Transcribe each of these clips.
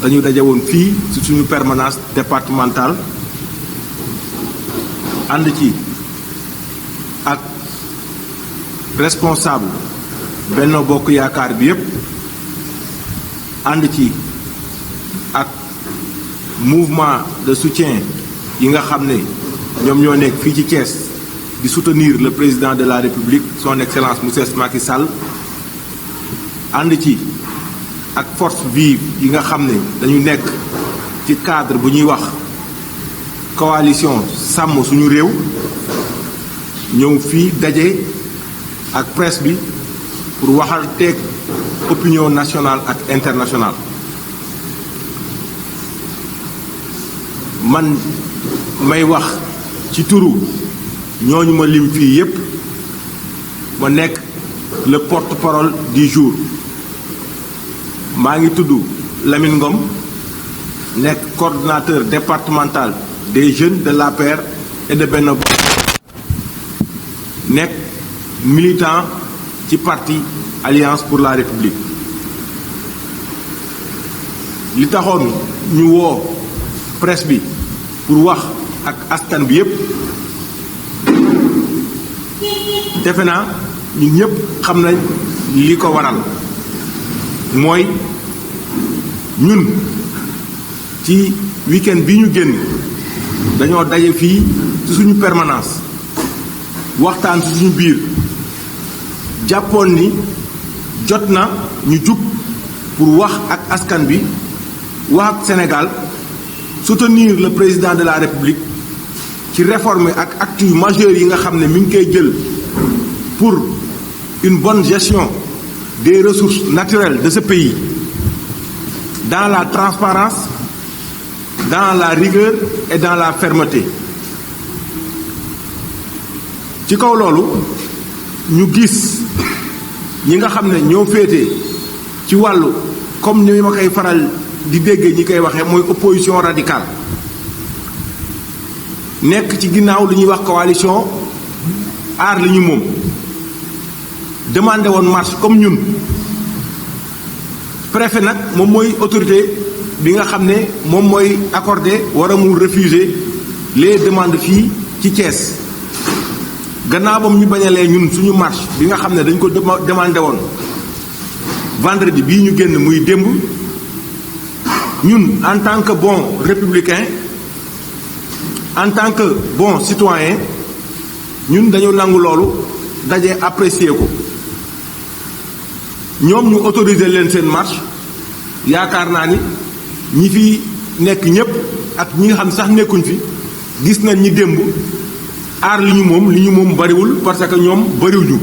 dañu daje woon fii ci suñu permanence départementale ànd ci ak responsable Benno Bokk Yaakaar bi yépp ànd ci ak mouvement de soutien yi nga xam ne ñoom ñoo nekk fii ci Thiès di soutenir le président de la République son excellence monsieur Macky Sall ànd ci ak force vive yi nga xam ne dañu nekk ci cadre bu ñuy wax coalition sàmm suñu réew ñëw fii daje ak presse bi pour waxal teeg opinion nationale ak internationale. man may wax ci turu ñooñu ma lim fii yépp ma nekk le porte-parole du jour maa ngi tudd Lamine Ngom nekk coordonnateur départemental des jeunes de l'APR et de Benno Bokk nekk militant ci parti Alliance pour la République. li taxoon ñu woo presse bi pour wax ak askan bi yépp defe naa ñun ñépp xam nañ li ko waral mooy ñun ci week-end bi ñu génn dañoo daje fii ci suñu permanence waxtaan ci suñu biir jàppoon ni jot na ñu jug pour wax ak askan bi wax ak Sénégal soutenir le président de la République ci réforme ak actes majeurs yi nga xam ne mi ngi koy jël pour une bonne gestion des ressources naturelles de ce pays dans la transparence, dans la rigueur et dans la fermeté. ci kaw loolu ñu gis ñi nga xam ne ñoo féete ci wàllu comme ni ma koy faral di dégg ñi koy waxee mooy opposition radicale nekk ci ginnaaw li ñuy wax coalition aar li ñu moom demandé woon marche comme ñun préfet nag moom mooy autorité bi nga xam ne moom mooy accordé war a mu refuser les demandes fii ci Thiès gannaaw ba mu ñu bañalee ñun suñu marche bi nga xam ne dañ ko demandé woon vendredi bii ñu génn muy démb ñun en tant que bon républicain en tant que bon citoyen ñun dañu nangu loolu daje apprécier ko ñoom ñu autoriser leen seen marche yaakaar naa ni ñi fi nekk ñépp ak ñi nga xam sax nekkuñ fi gis nañ ñi démb aar li ñu moom bariwul parce que ñoom bariwuñu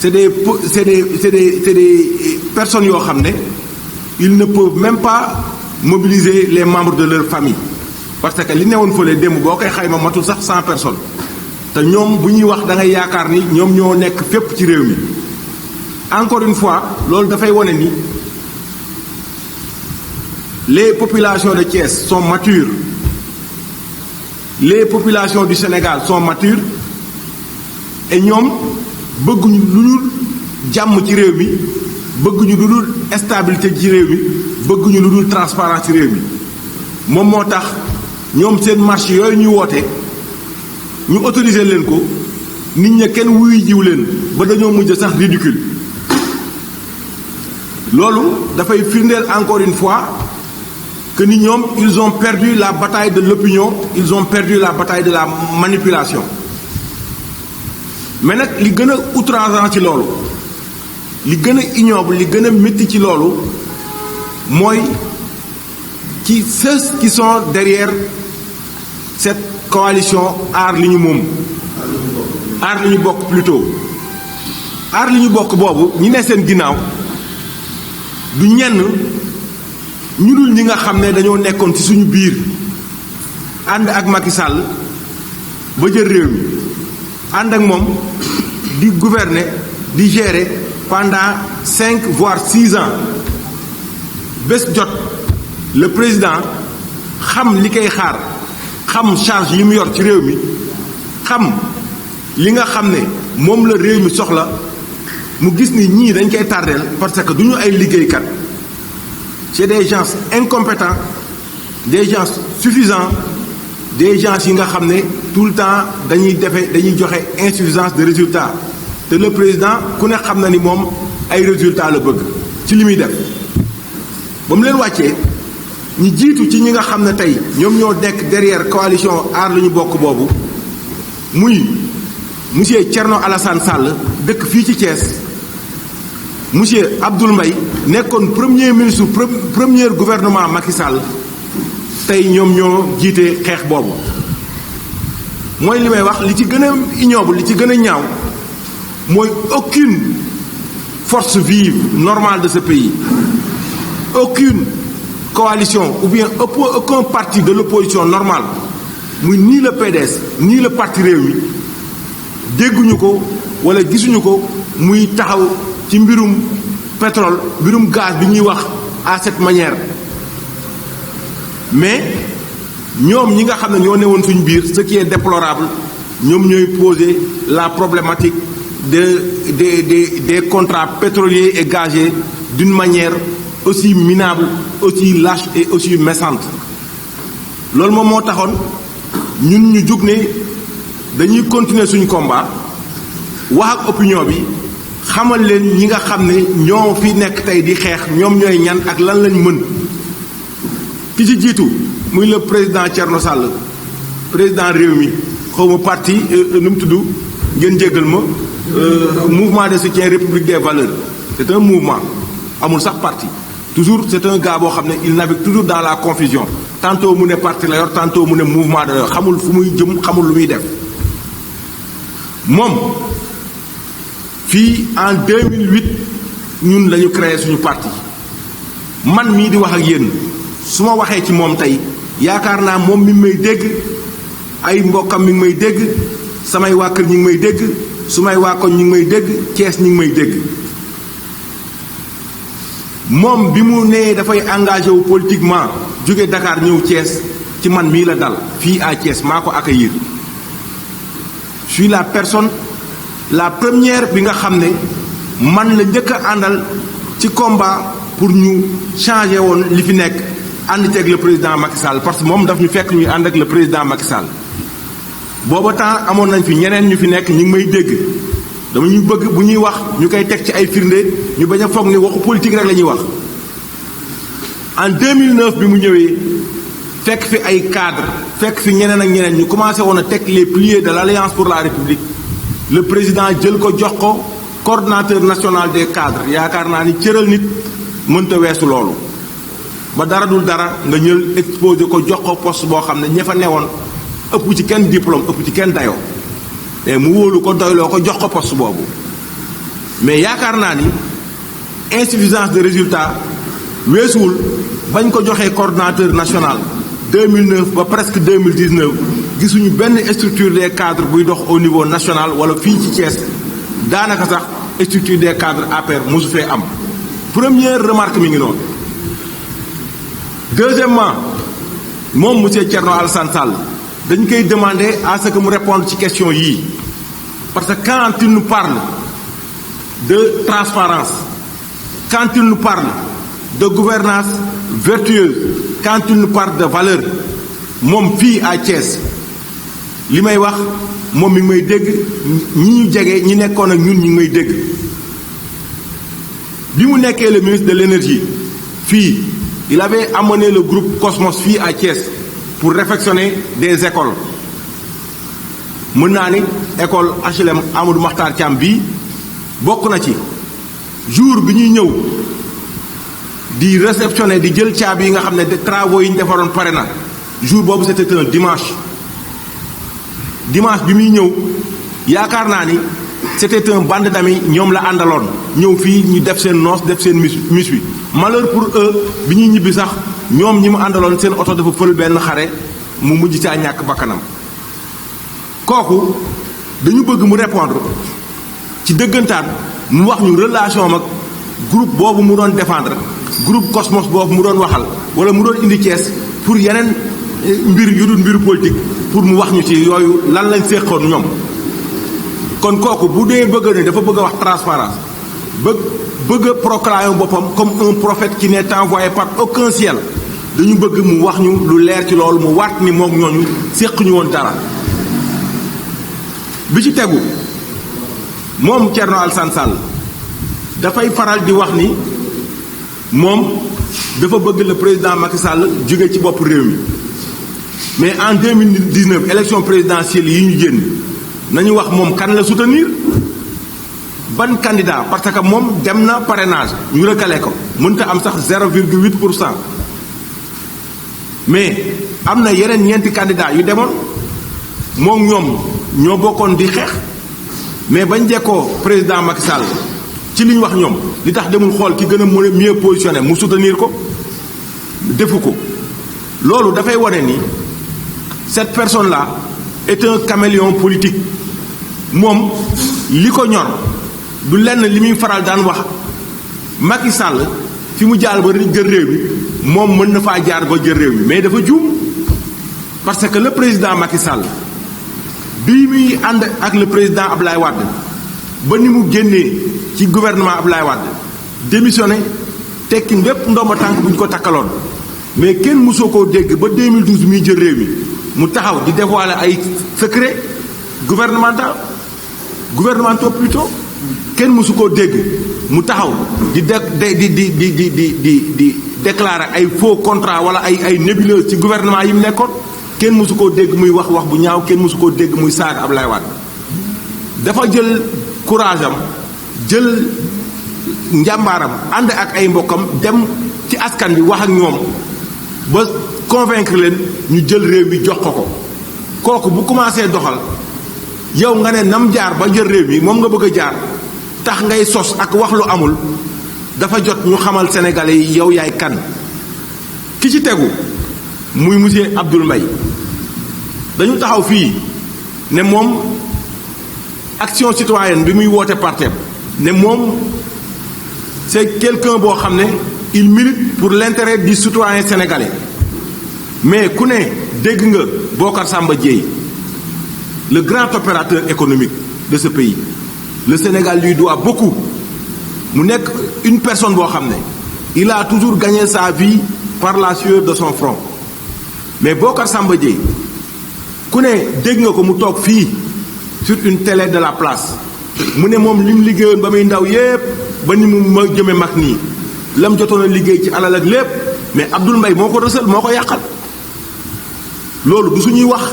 c'est des personnes yoo xam ne ils ne peuvent même pas mobiliser les membres de leur famille parce que li newoon fële démb boo koy xayma matul sax 100 personnes te ñoom bu ñuy wax da ngay yaakaar ni ñoom ñoo nekk fépp ci réew mi encore une fois loolu dafay wone ni les populations de Thiès sont matures les populations du Sénégal sont matures et ñoom bëgguñu lu dul jàmm ci réew mi bëgguñu lu dul stabilité ci réew mi bëgguñu lu dul transparence ci réew mi moom moo tax ñoom seen marche yooyu ñu woote ñu autoriser leen ko nit ña kenn wuyu jiw leen ba dañoo mujj sax ridicule loolu dafay firndeel encore une fois que ni ñoom ils ont perdu la bataille de l'opinion ils ont perdu la bataille de la manipulation mais nag li gën a outrageant ci loolu li gën a ignoble li gën a métti ci loolu mooy ci ceux qui sont derrière cette coalition aar li ñu moom aar li ñu bokk plutôt aar li ñu bokk boobu ñi ne seen ginnaaw du ñenn ñu dul ñi nga xam ne dañoo nekkoon ci suñu biir ànd ak Macky Sall ba jël réew mi ànd ak moom di gouverner di gérer pendant 5 voire 6 ans bés jot le président xam li koy xaar xam charge yi mu yor ci réew mi xam li nga xam ne moom la réew mi soxla mu gis ni ñii dañ koy tardeel parce que du ñu ay liggéeykat c'est des gens incompétents, des gens suffisants, des gens yi nga xam ne tout le temps dañuy joxe insuffisance de résultats te le président ku ne xam na ni moom ay résultats la bëgg ci li muy def ba mu leen wàccee ñi jiitu ci ñi nga xam ne tey ñoom ñoo nekk derrière coalition aar lu ñu bokk boobu muy monsieur Thierno Alassane Sall dëkk fii ci Thiès monsieur Abdoul Mbaye nekkoon premier ministre premier gouvernement Macky Sall tey ñoom ñoo jiite xeex boobu mooy li may wax li ci gën a ignoble li ci gën a ñaaw mooy aucune force vive normale de ce pays aucune coalition ou bien aucun parti de l'opposition normale muy ni le PDS ni le parti Rewmi dégguñu ko wala gisuñu ko muy taxaw ci mbirum pétrole mbirum gaz bi ñuy wax à cette manière mais ñoom ñi nga xam ne ñoo newoon suñu biir ce qui est déplorable ñoom ñooy poser la problématique des contrats pétroliers et gaziers d'une manière aussi minable aussi lâche et aussi méchante loolu moom moo taxoon ñun ñu jug ne dañuy continuer suñu combat wax ak opinion bi xamal leen ñi nga xam ne ñoo fi nekk tey di xeex ñoom ñooy ñan ak lan lañ mën ki ci jiitu muy le président Thierno Sall président Rewmi xawma parti nu mu tudd ngeen jéggal ma mouvement de soutien République des valeurs c'est un mouvement amul sax parti toujours c'est un gars boo xam ne il navigue toujours dans la confusion tantôt mu ne parti la yor tantôt mu ne mouvement de yor xamul fu muy jëm xamul lu muy def moom fii en 2008 ñun lañu créé suñu parti man mii di wax ak yéen su ma waxee ci moom tey yaakaar naa moom mi ngi may dégg ay mbokkam mi ngi may dégg samay waa kër ñi ngi may dégg su may waa koñ ñi ngi may dégg Thiès ñi ngi may dégg moom bi mu nee dafay engagé wu politiquement jóge Dakar ñëw Thiès ci man mii la dal fii à Thiès maa ko accueillir je suis la personne la première bi nga xam ne man la njëkk a àndal ci combat pour ñu changer woon li fi nekk ànd ceeg le président Macky Sall parce que moom daf ñu fekk ñuy ànd ak le président Macky Sall booba temps amoon nañ fi ñeneen ñu fi nekk ñu ngi may dégg dama ñu bëgg bu ñuy wax ñu koy teg ci ay firnde ñu bañ a foog ni waxu politique rek la ñuy wax en 2009 bi mu ñëwee fekk fi ay cadre fekk fi ñeneen ak ñeneen ñu commencé woon a teg les piliers de l'Alliance pour la République le président jël ko jox ko coordonnateur national des cadres yaakaar naa ni cëral nit mënta weesu loolu ba dara dul dara nga ñël exposé ko jox ko poste boo xam ne ña fa newoon ëpp ci kenn diplôme ëpp ci kenn dayoo te mu wóolu ko doyloo ko jox ko poste boobu mais yaakaar naa ni insuffisance de résultat weesuwul bañ ko joxee coordonnateur national 2009 ba presque 2019 gisuñu benn structure des cadres buy dox au niveau national wala fii ci Thiès daanaka sax structure des cadres APR mosu fee am première remarque mi ngi noonu. Deuxièmement moom monsieur Thierno Alassane Sall dañ koy demander à ce que mu répondre ci question yii parce que quand il nous parle de transparence quand il nous parle de gouvernance vertueuse quand il nous parle de valeur moom fii à Thiès li may wax moom mi ngi may dégg ñi ñu jege ñi nekkoon ak ñun ñi ngi may dégg bi mu nekkee le ministre de l'énergie fii il avait amené le groupe Cosmos fii à Thiès pour réfectionner des écoles mën naa ni école HLM Amadou Mahtar Thiam bii bokk na ci jour bi ñuy ñëw di réceptionner di jël caabi yi nga xam ne de travaux yi ñu defaroon pare na jour boobu c'était un dimanche bi muy ñëw yaakaar naa ni c'était un bande d'amis ñoom la àndaloon ñëw fii ñu def seen noos def seen mis bi malheur pour eux bi ñuy ñibbi sax ñoom ñi mu àndaloon seen oto dafa fël benn xare mu mujj caa ñàkk bakkanam kooku dañu bëgg mu répondre ci dëggantaan mu wax ñu relation am ak groupe boobu mu doon défendre groupe Cosmos boobu mu doon waxal wala mu doon indi Thiès pour yeneen mbir yu dul mbiru politique pour mu wax ñu ci yooyu lan lañ séqoon ñoom kon kooku bu dee bëgg ne dafa bëgg a wax transparence bëgg bëgg a proclamer boppam comme un prophète qui n'est envoyé par aucun ciel dañu bëgg mu wax ñu lu leer ci loolu mu waat ni moom ñooñu séq ñu woon dara bi ci tegu moom Thierno Alassane Sall dafay faral di wax ni moom dafa bëgg le président Macky Sall jóge ci bopp réew mi mais en 2019 élection présidentielle yi ñu génn nañu wax moom kan la soutenir ban candidat parce que moom dem na parrainage ñu recalé ko mënta am sax 0,8% mais am na yeneen ñeenti candidat yu demoon moom ñoom ñoo bokkoon di xeex mais bañ jekkoo président Macky Sall ci li ñu wax ñoom li tax demul xool ki gën a mieux positionné mu soutenir ko defu ko loolu dafay wane ni cette personne là est un caméléon politique moom li ko ñor du lenn li muy faral daan wax Macky Sall fi mu jaar ba jël réew mi moom mën na faa jaar ba jël réew mi mais dafa juum parce que le président Macky Sall bii muy ànd ak le président Abdoulaye Wade ba ni mu génnee ci gouvernement Abdoulaye Wade démissionné tekki bépp ndomba tànk bu ñu ko takkaloon mais kenn mosoo koo dégg ba 2012 muy jël réew mi mu taxaw di dévoiler ay secret gouvernementaux plutôt kenn mosu koo dégg mu taxaw di déclarer ay faux contrat wala ay nébuleuse ci gouvernement yi mu nekkoon kenn mosu koo dégg muy wax bu ñaaw kenn mosu koo dégg muy saaga Abdoulaye Wade dafa jël courage am jël njàmbaaram ànd ak ay mbokkam dem ci askan bi wax ak ñoom ba convaincre leen ñu jël réew mi jox ko kooku bu commencé doxal yow nga ne nam jaar ba jël réew mi moom nga bëgg a jaar tax ngay sos ak wax lu amul dafa jot ñu xamal sénégalais yi yow yaay kan ki ci tegu muy monsieur Abdoul Mbaye dañu taxaw fii ne moom action citoyenne bi muy woote partem ne moom c'est quelqu'un boo xam ne il milite pour l'intérêt du citoyen sénégalais mais ku ne dégg nga Bocar Samba Dièye le grand opérateur économique de ce pays le Sénégal lui doit beaucoup mu nekk une personne boo xam ne il a toujours gagné sa vie par la sueur de son front mais Bocar Samba Dièye ku ne dégg nga ko mu toog fii sur une télé de la place mu ne moom li mu liggéeyoon ba muy ndaw yépp ba ni mu ma jëme mag nii lam jotoon a liggéey ci alal ak lépp mais Abdoul Mbaye moo ko rësal moo ko yàqal loolu du suñuy wax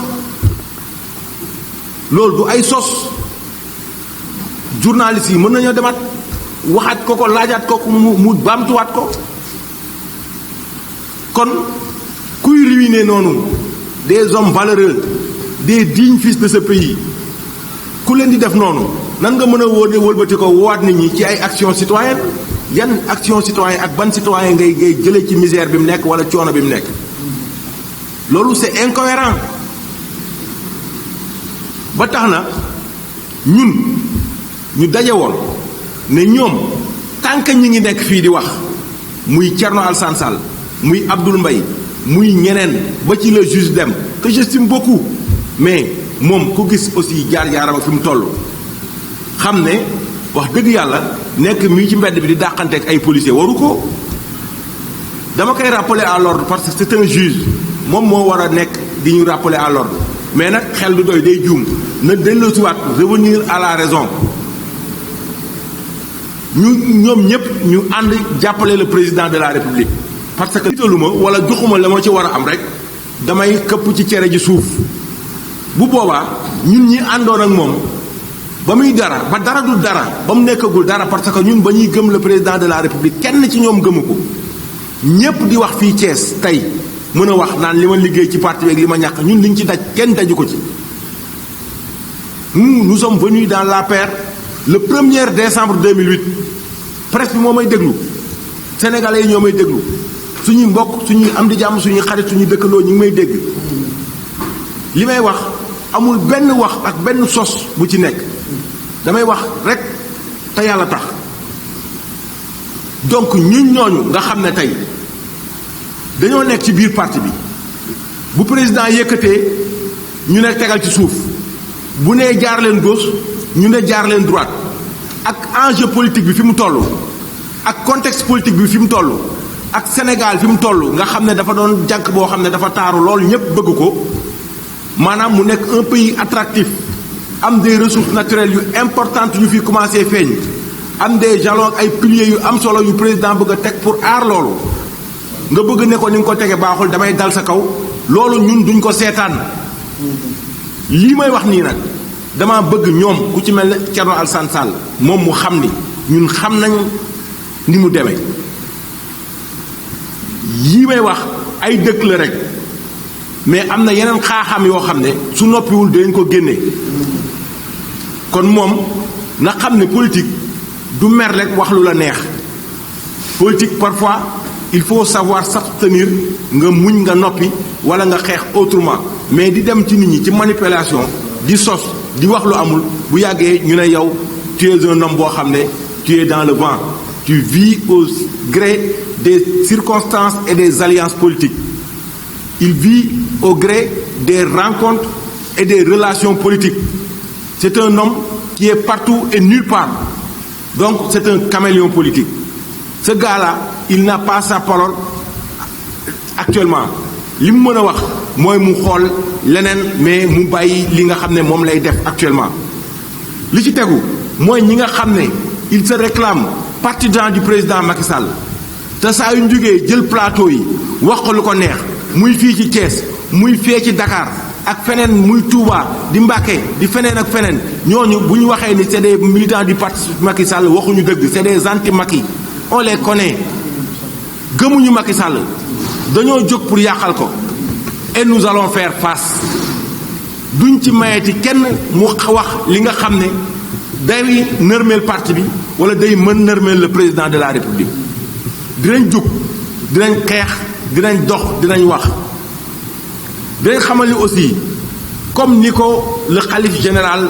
loolu du ay sos journalistes yi mën nañoo demaat waxaat ko laajaat ko mu baamtuwaat ko kon kuy ruiner noonu des hommes valeureux des dignes fils de ce pays ku leen di def noonu nan nga mën a wëlbati ko woowaat nit ñi ci ay action citoyenne yan action citoyenne ak ban citoyen ngay jëlee ci misère bi mu nekk wala coono bi mu nekk loolu c'est incohérent ba tax na ñun ñu daje woon ne ñoom tant que ñi ngi nekk fii di wax muy Thierno Alassane Sall muy Abdoul Mbaye muy ñeneen ba ci le juge Dème que j'estime beaucoup mais moom ku gis aussi jaar-jaaram fi mu toll xam ne wax dëgg yàlla nekk mii ci mbedd bi di dàqanteeg ay policiers waru ko dama koy rappeler à l'ordre parce que c'est un juge moom moo war a nekk di ñu rappeler à l'ordre mais nag xel du doy day juum na delloosiwaat revenir à la raison ñoom ñëpp ñu ànd jàppale le président de la république parce que jiitaluma wala joxuma la ma ci war a am rek damay këpp ci cere ji suuf bu boobaa ñun ñi àndoon ak moom ba muy dara ba dara du dara ba mu nekkagul dara parce que ñun ba ñuy gëm le président de la république kenn ci ñoom gëmu ko ñépp di wax fii Thiès tey mën a wax naan li ma liggéey ci parti bi ak li ma ñàkk ñun liñ ci daj kenn daju ko ci nous sommes venus dans l'APR le 1er décembre 2008 presse bi moo may déglu sénégalais yi ñoo may déglu suñuy mbokk suñuy am di jàmm suñuy xarit suñuy dëkkandoo ñu ngi may dégg li may wax amul benn wax ak benn sos bu ci nekk damay wax rek te yàlla tax donc ñun ñooñu nga xam ne tey dañoo nekk ci biir parti bi bu président yëkkatee ñu ne tegal ci suuf bu nee jaar leen gauche ñu ne jaar leen droite ak enjeu politique bi fi mu toll ak contexte politique bi fi mu toll ak Sénégal fi mu toll nga xam ne dafa doon jànk boo xam ne dafa taaru lool ñépp bëgg ko maanaam mu nekk un pays attractif am des ressources naturelles yu importantes yu fi commencé feeñ am des jalons ay piliers yu am solo yu président bëgg a teg pour aar loolu nga bëgg ne ko ni nga ko tege baaxul damay dal sa kaw loolu ñun duñ ko seetaan lii may wax nii nag dama bëgg ñoom ku ci mel ne Thierno Alassane Sall moom mu xam ni ñun xam nañ ni mu demee yii may wax ay dëkk la rek mais am na yeneen xaaxam yoo xam ne su noppiwul dañ ko génne kon moom na xam ne politique du mer rek wax lu la neex politique parfois il faut savoir s'abstenir nga muñ nga noppi wala nga xeex autrement mais di dem ci nit ñi ci manipulation di sos di wax lu amul bu yàggee ñu ne yow tu es un homme boo xam ne tu es dans le vent tu vis au gré des circonstances et des alliances politiques il vit au gré des rencontres et des relations politiques c'est un homme qui est partout et nulle part donc c'est un caméléon politique ce gars-là il n'a pas sa parole actuellement li mu mën a wax mooy mu xool leneen mais mu bàyyi li nga xam ne moom lay def actuellement li ci tegu mooy ñi nga xam ne il se réclame partisan du président Macky Sall te saa yu ñu jógee jël plateau yi wax ko lu ko neex muy fii ci Thiès muy fee ci Dakar ak feneen muy Touba di Mbacké di feneen ak feneen ñooñu bu ñu waxee ni c'est des militants du parti Macky Sall waxuñu dëgg c'est des anti-Macky on les connaît gëmuñu Macky Sall dañoo jóg pour yàqal ko et nous allons faire face duñ ci mayeti kenn mu wax li nga xam ne day nërmeel parti bi wala day mën nërmeel le président de la République dinañ jóg dinañ xeex dinañ dox dinañ wax dinañ xamal ni aussi comme ni ko le khalife général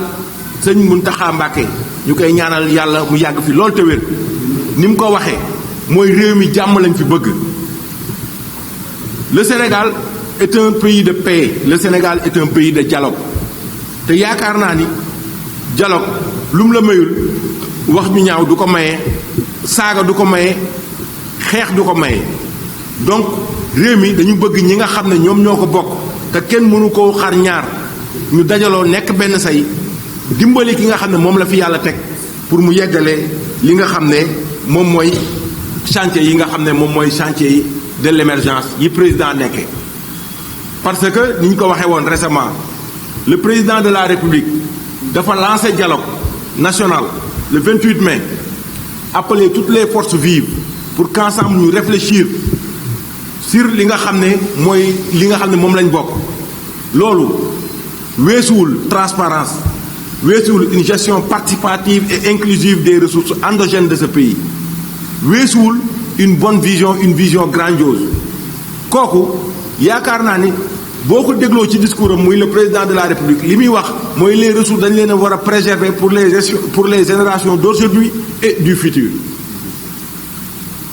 sëñ Mountakha Mbacké ñu koy ñaanal yàlla mu yàgg fi loolu te wér ni mu ko waxee mooy réew mi jàmm lañ fi bëgg le Sénégal est un pays de paix le Sénégal est un pays de dialogue te yaakaar naa ni dialogue lu mu la mayul wax ñu ñaaw du ko maye saaga du ko maye xeex du ko maye donc réew mi dañu bëgg ñi nga xam ne ñoom ñoo ko bokk te kenn mënu koo xar ñaar ñu dajaloo nekk benn say dimbali ki nga xam ne moom la fi yàlla teg pour mu yeggale li nga xam ne moom mooy chantier yi nga xam ne moom mooy chantier yi de l'émergence yi président nekkee parce que ni ñu ko waxee woon récemment le président de la République dafa lancé dialogue national le 28 mai appeler toutes les forces vives pour qu'ensemble ñu réfléchir sur li nga xam ne mooy li nga xam ne moom lañ bokk loolu weesuwul transparence weesuwul une gestion participative et inclusive des ressources endogènes de ce pays weesuwul une bonne vision une vision grandiose kooku yaakaar naa ni boo ko dégloo ci discours am muy le président de la République li muy wax mooy les ressources dañ leen a war a préserver pour les générations d'aujourd'hui et du futur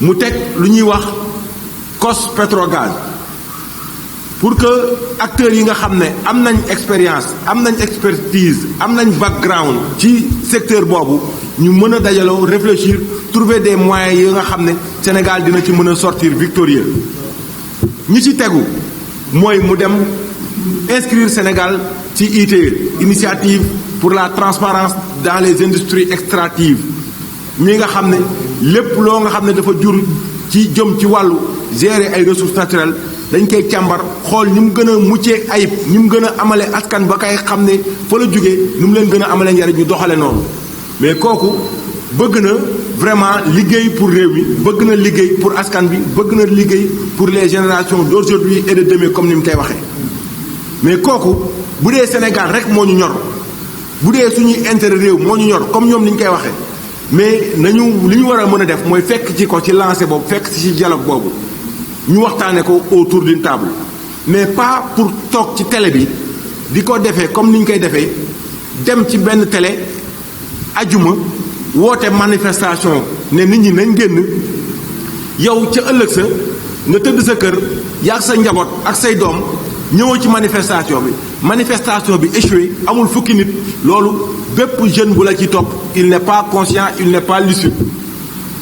mu teg lu ñuy wax cos pétrogaz pour que acteurs yi nga xam ne am nañ expérience am nañ expertise am nañ background ci secteur boobu ñu mën a dajaloo réfléchir trouver des moyens yi nga xam ne Sénégal dina ci mën a sortir victorieux ñi ci tegu mooy mu dem inscrire Sénégal ci ITIE initiative pour la transparence dans les industries extractives mi nga xam ne lépp loo nga xam ne dafa jur ci jëm ci wàllu gérer ay ressources naturelles dañ koy càmbar xool ni mu gën a muccee ayib ni mu gën a amale askan ba kay xam ne fa la jógee ni mu leen gën a amale njariñ ñu doxale noonu mais kooku bëgg na vraiment liggéey pour réew mi bëgg na liggéey pour askan bi bëgg na liggéey pour les générations d'aujourd'hui et de demain comme ni mu koy waxee mais kooku bu dee Sénégal rek moo ñu ñor bu dee suñuy intérêt réew moo ñu ñor comme ñoom ni ñu koy waxee mais nañu li ñu war a mën a def mooy fekk ci ko ci lancé boobu fekk ci dialogue boobu ñu waxtaane ko autour d'une table mais pas pour toog ci télé bi di ko defee comme ni ñu koy defee dem ci benn télé ajuma woote manifestation ne nit ñi nañ génn yow ca ëllëg sa nga tëdd sa kër yaag sa njaboot ak say doom ñëwoo ci manifestation bi échoué amul fukki nit loolu bépp jeune bu la ci topp il n'est pas conscient il n'est pas lucide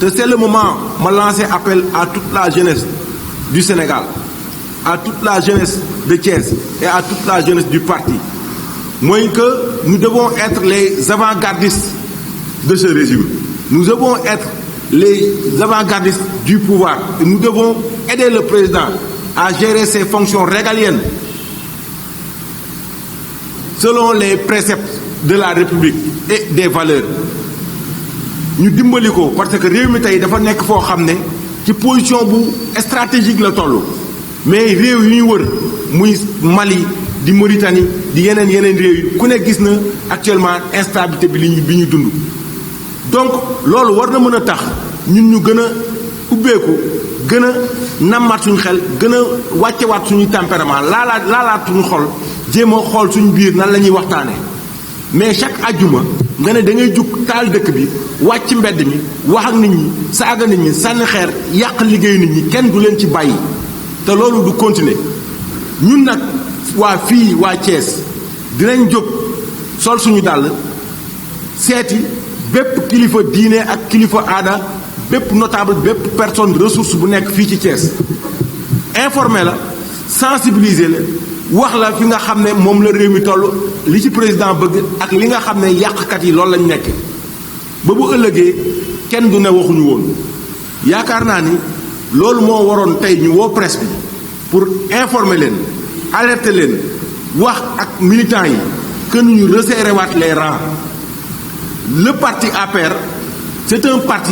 c'est le moment de lancer appel à toute la jeunesse du Sénégal, à toute la jeunesse de Thiès et à toute la jeunesse du parti. Moi, que nous devons être les avant-gardistes de ce régime. Nous devons être les avant-gardistes du pouvoir. Et nous devons aider le président à gérer ses fonctions régaliennes selon les préceptes de la République et des valeurs. Nous dimbaliko parce que réew mi tey dafa nekk foo xam ne ci position bu stratégique la toll mais réew yu ñu wër muy Mali di Mauritanie di yeneen réew yi ku ne gis na actuellement instabilité bi ñu dund. Donc loolu war na mën a tax ñun ñu gën a ubbeeku gën a nammaat suñu xel gën a wàccewaat suñu tempérament laalaat suñu xol jéem a xool suñu biir nan la ñuy waxtaanee mais chaque ajjuma nga ne da ngay jug taal dëkk bi wàcc mbedd mi wax ak nit ñi saaga nit ñi sànni xeer yàq liggéeyu nit ñi kenn du leen ci bàyyi te loolu du continuer ñun nag waa fii waa Thiès dinañ jóg sol suñu dàll seeti bépp kilifa diine ak kilifa aada bépp notable bépp personne ressource bu nekk fii ci Thiès informer la sensibiliser la wax la fi nga xam ne moom la réew mi toll li ci président bëgg ak li nga xam ne yàqkat yi loolu lañ nekk ba bu ëllëgee kenn du ne waxuñu woon yaakaar naa ni loolu moo waroon tey ñu woo presse bi pour informer leen alerter leen wax ak militants yi que ñu resserrer waat les rangs. Le parti APR, c'est un parti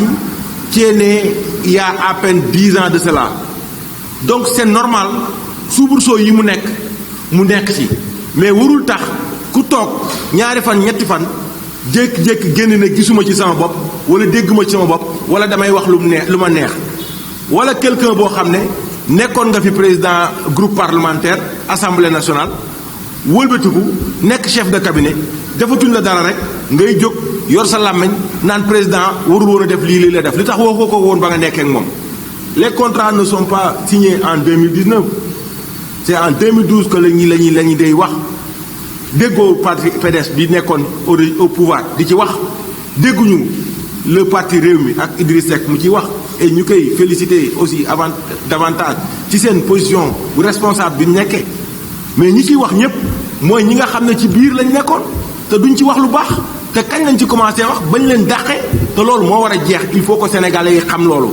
qui est né il y a à peine 10 ans de cela. Donc c'est normal, soubresaut yi mu nekk ci mais warul tax ku toog ñaari fan ñetti fan jékki-jékki génn na gisuma ci sama bopp wala dégguma ci sama bopp wala damay wax lu ma neex wala quelqu'un boo xam ne nekkoon nga fi président groupe parlementaire assemblée nationale wëlbatiku nekk chef de cabinet defatuñ la dara rek ngay jóg yor sa làmmeñ naan président warul woon a def lii la def li tax waxoo ko woon ba nga nekkee ak moom. Les contrats ne sont pas signés en 2019 c'est en 2012 que la ñuy day wax déggoo parti PDS bi nekkoon au pouvoir di ci wax dégguñu le parti Rewmi ak Idriss Seck mu ci wax et ñu koy féliciter aussi davantage ci seen position bu responsable bi nekkee mais ñi ciy wax ñëpp mooy ñi nga xam ne ci biir lañ nekkoon te duñ ci wax lu baax te kañ lañ ci commencé wax bañ leen dàqee te loolu moo war a jeex il faut que sénégalais yi xam loolu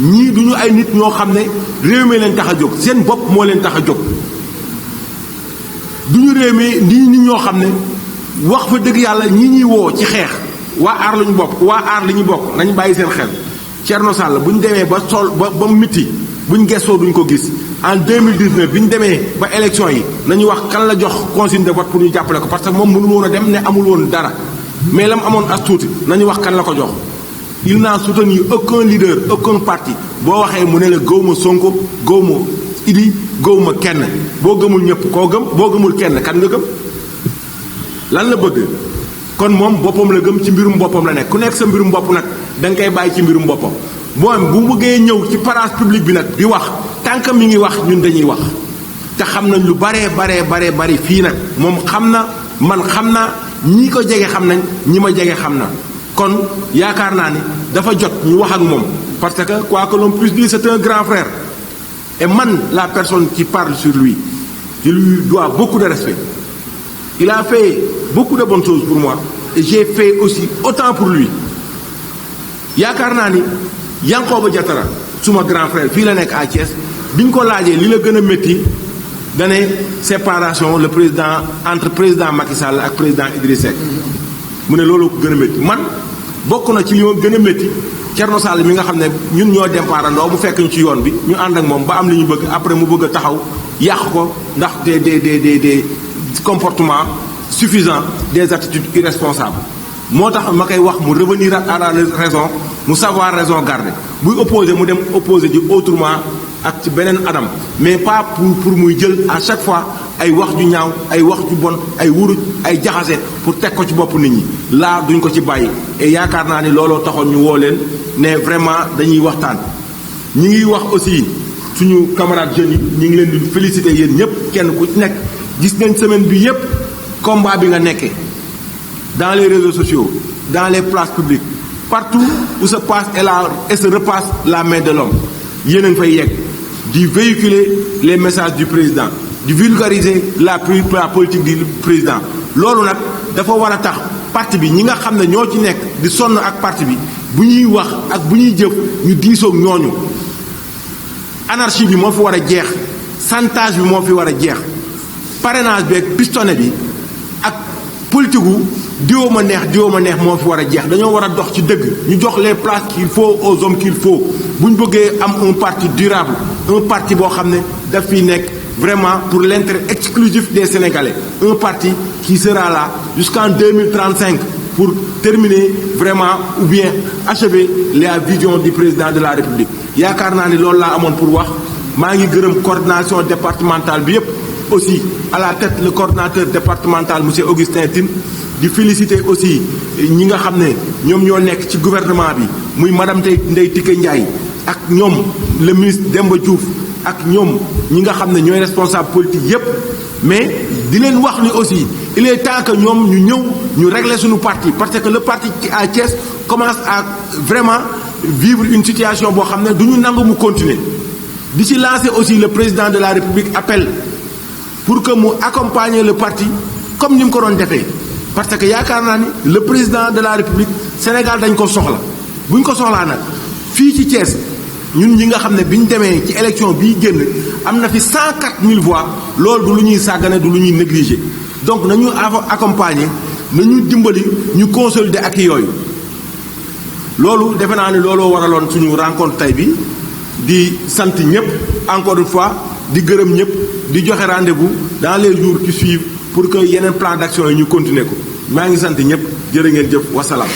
ñii duñu ay nit ñoo xam ne réew mi leen tax a jóg seen bopp moo leen tax a jóg duñu réew mi nii nit ñoo xam ne wax fa dëgg yàlla ñi ñuy woo ci xeex waa aar lañu bokk waa aar li ñu bokk nañu bàyyi seen xel Thierno Sall bu ñu demee ba sol ba miti buñ gestoo duñ ko gis en 2019 bi ñu demee ba élection yi nañu wax kan la jox consigne de vote pour ñu jàppale ko parce que moom mënul woon a dem ne amul woon dara mais la mu amoon as tuuti nañu wax kan la ko jox il n'a soutenu aucun leader aucun parti boo waxee mu ne la gëwma Sonko gëwma Idi gëwma kenn boo gëmul ñëpp koo gëm boo gëmul kenn kan nga gëm lan la bëgg kon moom boppam la gëm ci mbirum boppam la nekk ku nekk sa mbirum bopp nag da nga koy bàyyi ci mbirum boppam moom bu bëggee ñëw ci place publique bi nag di wax tant que mi ngi wax ñun dañuy wax te xam nañ lu bari fii nag moom xam na man xam na ñi ko jege xam nañ ñi ma jege xam na kon yaakaar naa ni dafa jot ñu wax ak moom parce que quoi que l'on puisse dire c'est un grand frère et man la personne qui parle sur lui je lui dois beaucoup de respect il a fait beaucoup de bonnes choses pour moi et j'ai fait aussi autant pour lui yaakaar naa ni Yankhoba Diattara suma grand frère fii la nekk à Thiès bi ñu ko laajee li la gën a métti dane séparation le président entre président Macky Sall ak président Idriss Seck mu ne loolu ko gën a métti man bokk na ci li ma gën a métti Thierno Sall mi nga xam ne ñun ñoo départandoo mu fekk ñu ci yoon bi ñu ànd ak moom ba am li ñu bëgg après mu bëgg a taxaw yàq ko ndax des comportements suffisants des attitudes irresponsables moo tax ma koy wax mu revenir à la raison mu savoir raison garder buy opposé mu dem opposé ji autrement ak ci beneen adam mais pas pour muy jël à chaque fois ay wax ju ñaaw ay wax ju bon ay wuruj ay jaxase pour teg ko ci bopp nit ñi laa duñ ko ci bàyyi et yaakaar naa ni looloo taxoon ñu woo leen ne vraiment dañuy waxtaan ñi ngi wax aussi suñu camarades jeunes yi ñi ngi leen di féliciter yéen ñëpp kenn ku ci nekk gis nañ semaine bi yépp combat bi nga nekkee dans les réseaux sociaux dans les places publiques partout où se passe et se repasse la main de l'homme yéen a ngi fay yegg di véhiculer les messages du président di vulgariser la politique du président loolu nag dafa war a tax parti bi ñi nga xam ne ñoo ci nekk di sonn ak parti bi bu ñuy wax ak bu ñuy jëf ñu diisoog ñooñu anarchie bi moo fi war a jeex chantage bi moo fi war a jeex parrainage bi ak pistonné bi ak politique gu diwoo ma neex moo fi war a jeex dañoo war a dox ci dëgg ñu jox les places qu'il faut aux hommes qu'il faut bu ñu bëggee am un parti durable un parti boo xam ne daf fiy nekk vraiment pour l'intérêt exclusif des Sénégalais un parti qui sera là jusqu'en 2035 pour terminer vraiment ou bien achever la vision du président de la République yaakaar naa ni loolu laa amoon pour wax maa ngi gërëm coordination départementale bi yépp aussi à la tête le coordinateur départemental monsieur Augustin Tine di féliciter aussi ñi nga xam ne ñoom ñoo nekk ci gouvernement bi muy madame Ndeye Tické Ndiaye ak ñoom le ministre Demba Diouf ak ñoom ñi nga xam ne ñooy responsable politique yépp mais di leen wax ni aussi il est temps que ñoom ñu ñëw ñu régler suñu parti parce que le parti à Thiès commence à vraiment vivre une situation boo xam ne du ñu nangu mu continuer di ci lancer aussi le président de la République appel pour que mu accompagner le parti comme ni mu ko doon defee parce que yaakaar naa ni le président de la République Sénégal dañ ko soxla bu ñu ko soxlaa nag fii ci Thiès ñun ñi nga xam ne bi ñu demee ci élection bii génn am na fi 104 000 voix loolu du lu ñuy sàggane du lu ñuy négliger donc nañu accompagner nañu dimbali ñu consolider ak yooyu loolu defe naa ni looloo waraloon suñu rencontre tey bi di sant ñëpp encore une fois di gërëm ñëpp di joxe rendez-vous dans les jours qui suivent pour que yeneen plan d'action yi ñu continuer ko maa ngi sant ñëpp jërë ngeen jëf wasalaam